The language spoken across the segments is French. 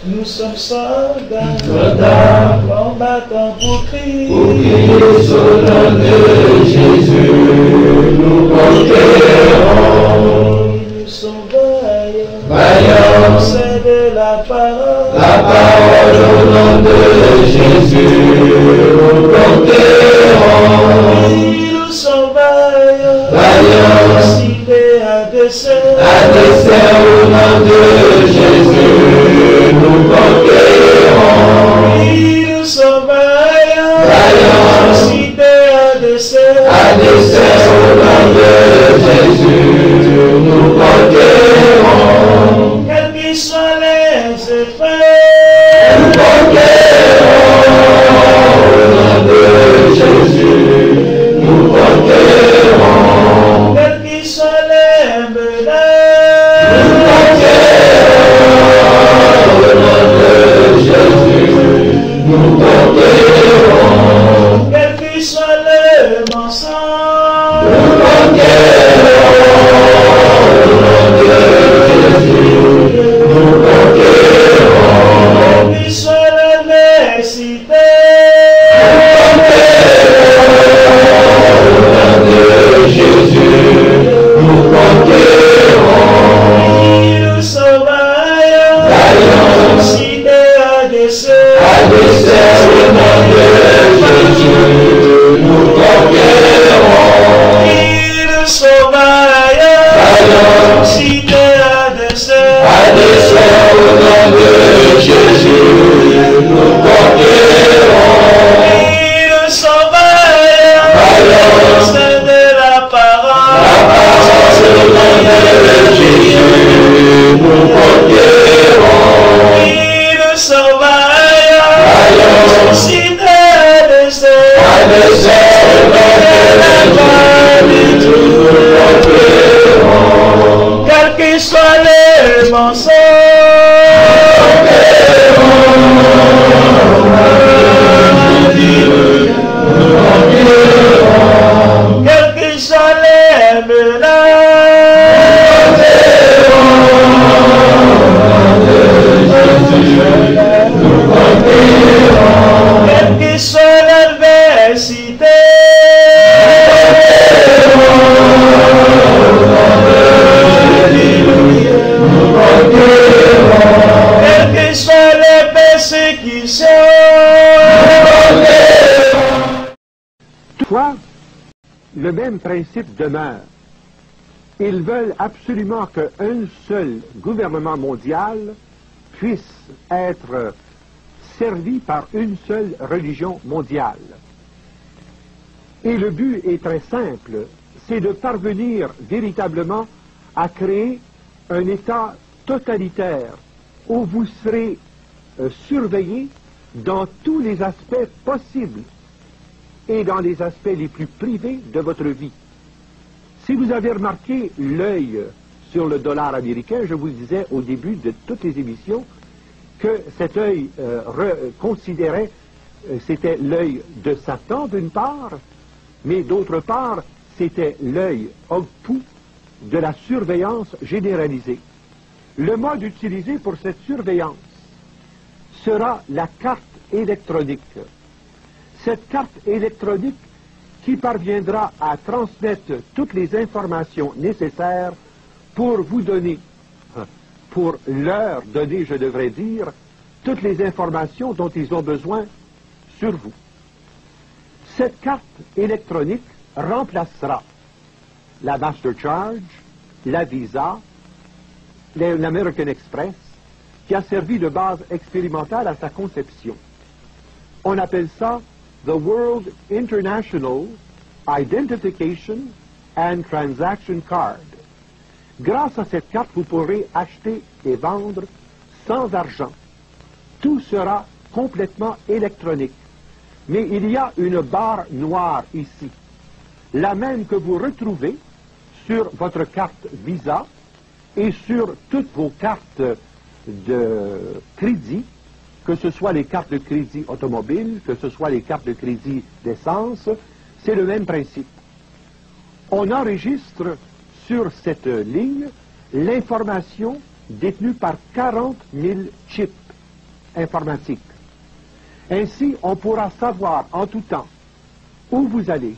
Nous sommes soldats, combattants pour crier sur le nom de Jésus, nous conquérons. Nous sommes vaillants, Vaillants, c'est de la parole au nom de Jésus, nous conquérons. Nous sommes vaillants, Vaillants, cités à dessein au nom de Jésus, nous conquérons. Nous sommes vaillants, Vaillants, cités à dessein au nom de Jésus, nous conquérons. quels qu'ils soient les effets, Nous conquérons au nom de Jésus, nous conquérons. quels qu'ils soient les menaces, Nous conquérons au nom de Jésus, nous conquérons. quels qu'ils soient les mensonges, Nous conquérons au nom de Jésus, nous conquérons. quels qu'ils soient les nécessités, Jésus, nous conquérons. nous sommes vaillants, Vaillants, cités à dessein au nom de Jésus, nous conquérons. Nous sommes vaillants, Vaillants, cités à dessein au nom de Jésus, nous conquérons. Nous sommes vaillants, Vaillants, c'est de la parole au nom de Jésus, nous conquérons. Nous sommes vaillants, Vaillants, cités à dessein quels qu'ils soient les mensonges, quels qu'ils soient les menaces, quelle qu'ils soient l'adversité, quelles qu'ils soient les persécutions, Toutefois, le même principe demeure. Ils veulent absolument qu'un seul gouvernement mondial puisse être servi par une seule religion mondiale. Et le but est très simple, c'est de parvenir véritablement à créer un État totalitaire où vous serez surveillé dans tous les aspects possibles et dans les aspects les plus privés de votre vie. Si vous avez remarqué l'œil sur le dollar américain, je vous disais au début de toutes les émissions que cet œil considérait, c'était l'œil de Satan d'une part, mais d'autre part, c'était l'œil obtus de la surveillance généralisée. Le mode utilisé pour cette surveillance sera la carte électronique. Cette carte électronique qui parviendra à transmettre toutes les informations nécessaires pour vous donner, pour leur donner, je devrais dire, toutes les informations dont ils ont besoin sur vous. Cette carte électronique remplacera la MasterCharge, la Visa, l'American Express, qui a servi de base expérimentale à sa conception. On appelle ça the World International Identification and Transaction Card. Grâce à cette carte, vous pourrez acheter et vendre sans argent. Tout sera complètement électronique. Mais il y a une barre noire ici, la même que vous retrouvez sur votre carte Visa et sur toutes vos cartes de crédit, que ce soit les cartes de crédit automobile, que ce soit les cartes de crédit d'essence, c'est le même principe. On enregistre sur cette ligne l'information détenue par 40 000 chips. informatique. Ainsi, on pourra savoir en tout temps où vous allez,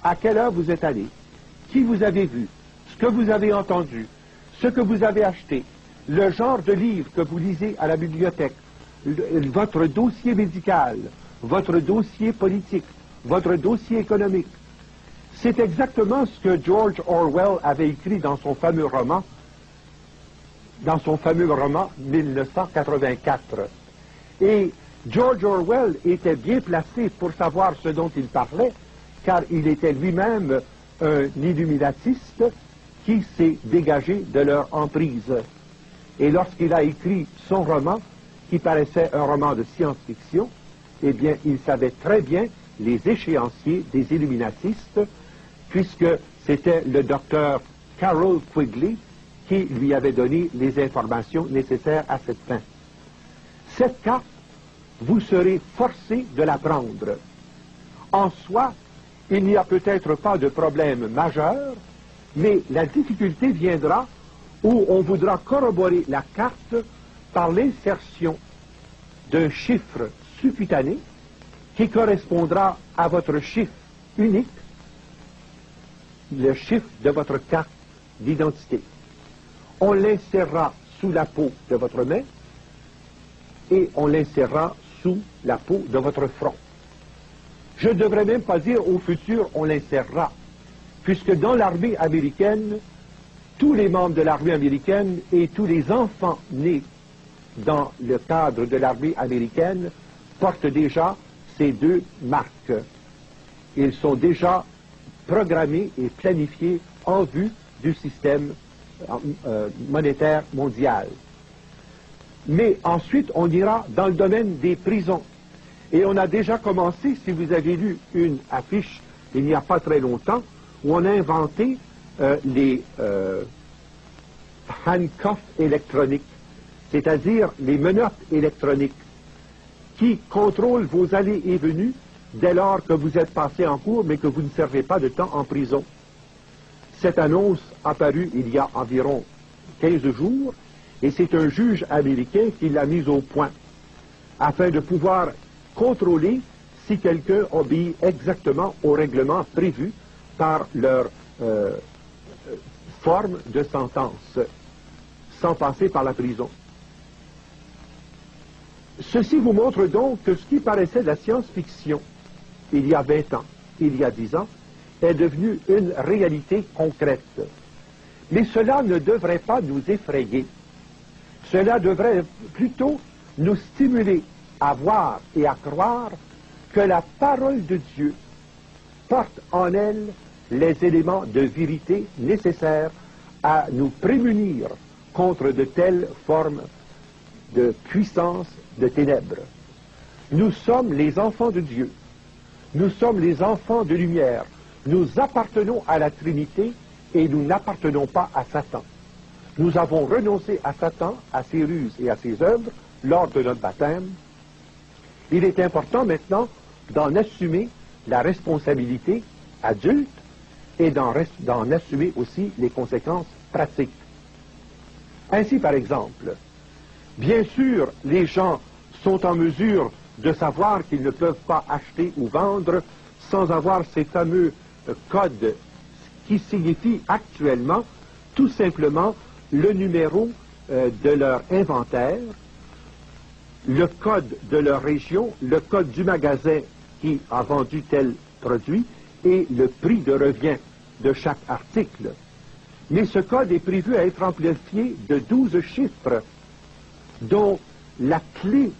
à quelle heure vous êtes allé, qui vous avez vu, ce que vous avez entendu, ce que vous avez acheté, le genre de livre que vous lisez à la bibliothèque, votre dossier médical, votre dossier politique, votre dossier économique. C'est exactement ce que George Orwell avait écrit dans son fameux roman 1984. Et George Orwell était bien placé pour savoir ce dont il parlait, car il était lui-même un illuminatiste qui s'est dégagé de leur emprise. Et lorsqu'il a écrit son roman, qui paraissait un roman de science-fiction, eh bien, il savait très bien les échéanciers des illuminatistes, puisque c'était le docteur Carroll Quigley qui lui avait donné les informations nécessaires à cette fin. Cette carte, vous serez forcé de la prendre. En soi, il n'y a peut-être pas de problème majeur, mais la difficulté viendra où on voudra corroborer la carte par l'insertion d'un chiffre subcutané qui correspondra à votre chiffre unique, le chiffre de votre carte d'identité. On l'insérera sous la peau de votre main et on l'insérera sous la peau de votre front. Je ne devrais même pas dire au futur on l'insérera, puisque dans l'armée américaine, tous les membres de l'armée américaine et tous les enfants nés dans le cadre de l'armée américaine portent déjà ces deux marques. Ils sont déjà programmés et planifiés en vue du système monétaire mondial. Mais ensuite, on ira dans le domaine des prisons. Et on a déjà commencé, si vous avez lu une affiche il n'y a pas très longtemps, où on a inventé les handcuffs électroniques, c'est-à-dire les menottes électroniques qui contrôlent vos allées et venues dès lors que vous êtes passé en cours mais que vous ne servez pas de temps en prison. Cette annonce apparue il y a environ 15 jours et c'est un juge américain qui l'a mise au point afin de pouvoir contrôler si quelqu'un obéit exactement au règlement prévu par leur forme de sentence, sans passer par la prison. Ceci vous montre donc que ce qui paraissait de la science-fiction il y a 20 ans, il y a 10 ans, est devenu une réalité concrète. Mais cela ne devrait pas nous effrayer. Cela devrait plutôt nous stimuler à voir et à croire que la parole de Dieu porte en elle les éléments de vérité nécessaires à nous prémunir contre de telles formes de puissance de ténèbres. Nous sommes les enfants de Dieu. Nous sommes les enfants de lumière. Nous appartenons à la Trinité et nous n'appartenons pas à Satan. Nous avons renoncé à Satan, à ses ruses et à ses œuvres lors de notre baptême. Il est important maintenant d'en assumer la responsabilité adulte et d'en assumer aussi les conséquences pratiques. Ainsi, par exemple, bien sûr, les gens sont en mesure de savoir qu'ils ne peuvent pas acheter ou vendre sans avoir ces fameux codes qui signifient actuellement tout simplement le numéro de leur inventaire, le code de leur région, le code du magasin qui a vendu tel produit et le prix de revient de chaque article. Mais ce code est prévu à être amplifié de 12 chiffres, dont la clé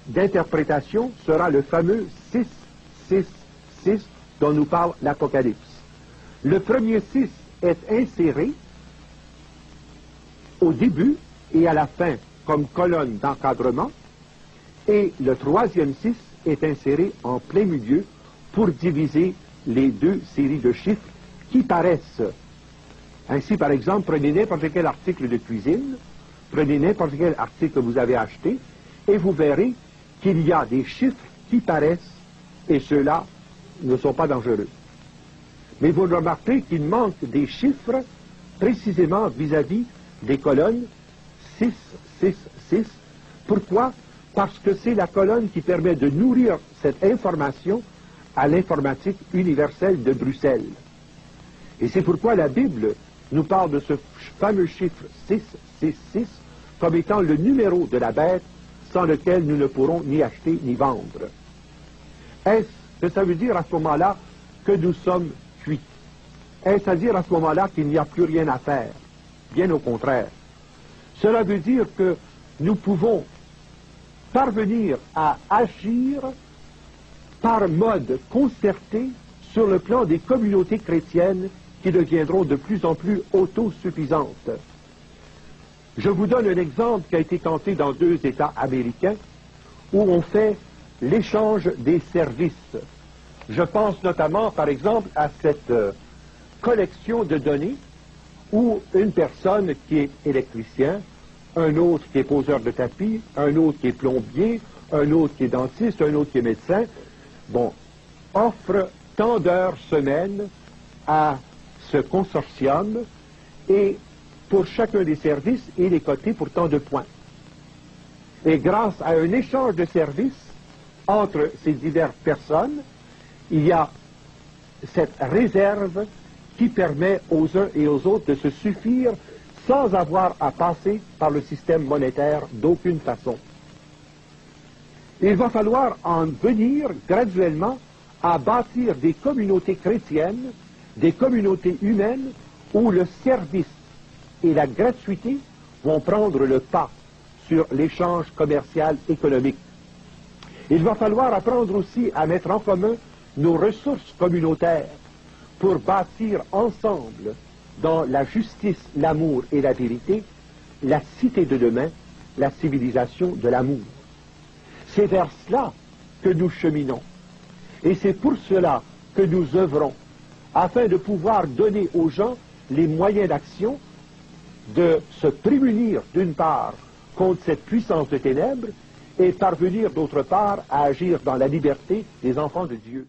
d'interprétation sera le fameux 666 dont nous parle l'Apocalypse. Le premier 6 est inséré au début et à la fin comme colonne d'encadrement, et le troisième 6 est inséré en plein milieu pour diviser les deux séries de chiffres qui paraissent. Ainsi, par exemple, prenez n'importe quel article de cuisine, prenez n'importe quel article que vous avez acheté, et vous verrez qu'il y a des chiffres qui paraissent, et ceux-là ne sont pas dangereux. Mais vous remarquez qu'il manque des chiffres précisément vis-à-vis des colonnes 6, 6, 6, Pourquoi? Parce que c'est la colonne qui permet de nourrir cette information à l'informatique universelle de Bruxelles. Et c'est pourquoi la Bible nous parle de ce fameux chiffre 666 comme étant le numéro de la bête sans lequel nous ne pourrons ni acheter ni vendre. Est-ce que ça veut dire à ce moment-là que nous sommes cuits? Est-ce à dire à ce moment-là qu'il n'y a plus rien à faire? Bien au contraire. Cela veut dire que nous pouvons parvenir à agir par mode concerté sur le plan des communautés chrétiennes qui deviendront de plus en plus autosuffisantes. Je vous donne un exemple qui a été tenté dans 2 États américains où on fait l'échange des services. Je pense notamment, par exemple, à cette collection de données où une personne qui est électricien, un autre qui est poseur de tapis, un autre qui est plombier, un autre qui est dentiste, un autre qui est médecin, offre tant d'heures semaine à ce consortium et pour chacun des services, il est coté pour tant de points. Et grâce à un échange de services entre ces diverses personnes, il y a cette réserve qui permet aux uns et aux autres de se suffire sans avoir à passer par le système monétaire d'aucune façon. Il va falloir en venir graduellement à bâtir des communautés chrétiennes, des communautés humaines où le service et la gratuité vont prendre le pas sur l'échange commercial économique. Il va falloir apprendre aussi à mettre en commun nos ressources communautaires pour bâtir ensemble, dans la justice, l'amour et la vérité, la cité de demain, la civilisation de l'amour. C'est vers cela que nous cheminons. Et c'est pour cela que nous œuvrons, afin de pouvoir donner aux gens les moyens d'action, de se prémunir d'une part contre cette puissance de ténèbres et parvenir d'autre part à agir dans la liberté des enfants de Dieu.